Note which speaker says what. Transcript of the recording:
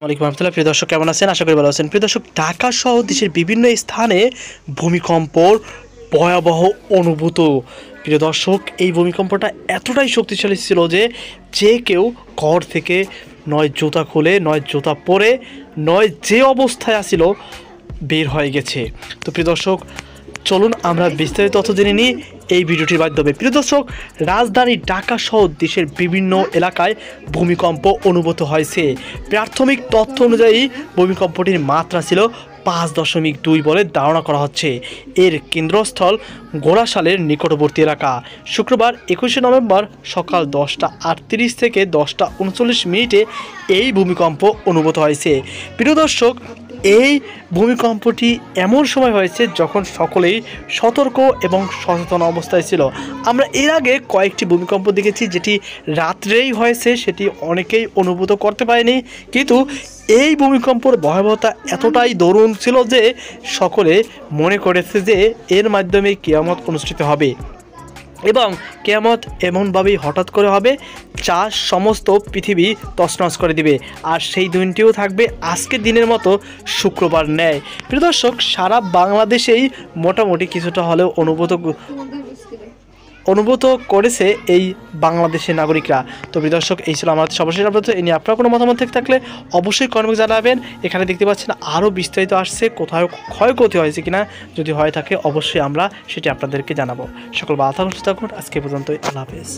Speaker 1: ওয়ালাইকুম রহমতুল্লাহ। প্রিয় দর্শক, কেমন আছেন? আশা করি ভালো আছেন। প্রিয় দর্শক, ঢাকা সহ দেশের বিভিন্ন স্থানে ভূমিকম্পর ভয়াবহ অনুভূত। প্রিয় দর্শক, এই ভূমিকম্পটা এতটাই শক্তিশালী ছিল যে যে কেউ ঘর থেকে নয় জুতা খুলে, নয় জুতা পরে, নয় যে অবস্থায় আছিল বের হয়ে গেছে। তো প্রিয় দর্শক, চলুন আমরা বিস্তারিত তথ্য জেনে নিই এই ভিডিওটির মাধ্যমে। প্রিয় দর্শক, রাজধানী ঢাকা সহ দেশের বিভিন্ন এলাকায় ভূমিকম্প অনুভূত হয়েছে। প্রাথমিক তথ্য অনুযায়ী ভূমিকম্পটির মাত্রা ছিল 5.2 বলে ধারণা করা হচ্ছে। এর কেন্দ্রস্থল গোড়াশালের নিকটবর্তী এলাকা। শুক্রবার 21শে নভেম্বর সকাল 10:38 থেকে 10:39 এই ভূমিকম্প অনুভূত হয়েছে। প্রিয় দর্শক, এই ভূমিকম্পটি এমন সময় হয়েছে যখন সকলেই সতর্ক এবং সচেতন অবস্থায় ছিল। আমরা এর আগে কয়েকটি ভূমিকম্প দেখেছি যেটি রাত্রেই হয়েছে, সেটি অনেকেই অনুভূত করতে পারেনি, কিন্তু এই ভূমিকম্পর ভয়াবহতা এতটাই দরুণ ছিল যে সকলে মনে করেছে যে এর মাধ্যমে কিয়ামত অনুষ্ঠিত হবে এবং কিয়ামত এমনভাবেই হঠাৎ করে হবে যা সমস্ত পৃথিবী তছনছ করে দিবে। আর সেই দিনটিও থাকবে আজকের দিনের মতো শুক্রবার ন্যায়। প্রিয় দর্শক, সারা বাংলাদেশেই মোটামুটি কিছুটা হলেও অনুভূত করেছে এই বাংলাদেশের নাগরিকরা। তো প্রিয় দর্শক, এই ছিল আমাদের সর্বশেষ আপডেট। এই নিয়ে আপনার কোনো মতামত থেকে থাকলে অবশ্যই কমেন্টে জানাবেন। এখানে দেখতে পাচ্ছেন আরও বিস্তারিত আসছে, কোথাও ক্ষয়ক্ষতি হয়েছে কিনা, যদি হয়ে থাকে অবশ্যই আমরা সেটি আপনাদেরকে জানাবো। সকল ভালো থাকুন, সুস্থ থাকুন। আজকে পর্যন্তই, আল্লাহ হাফেজ।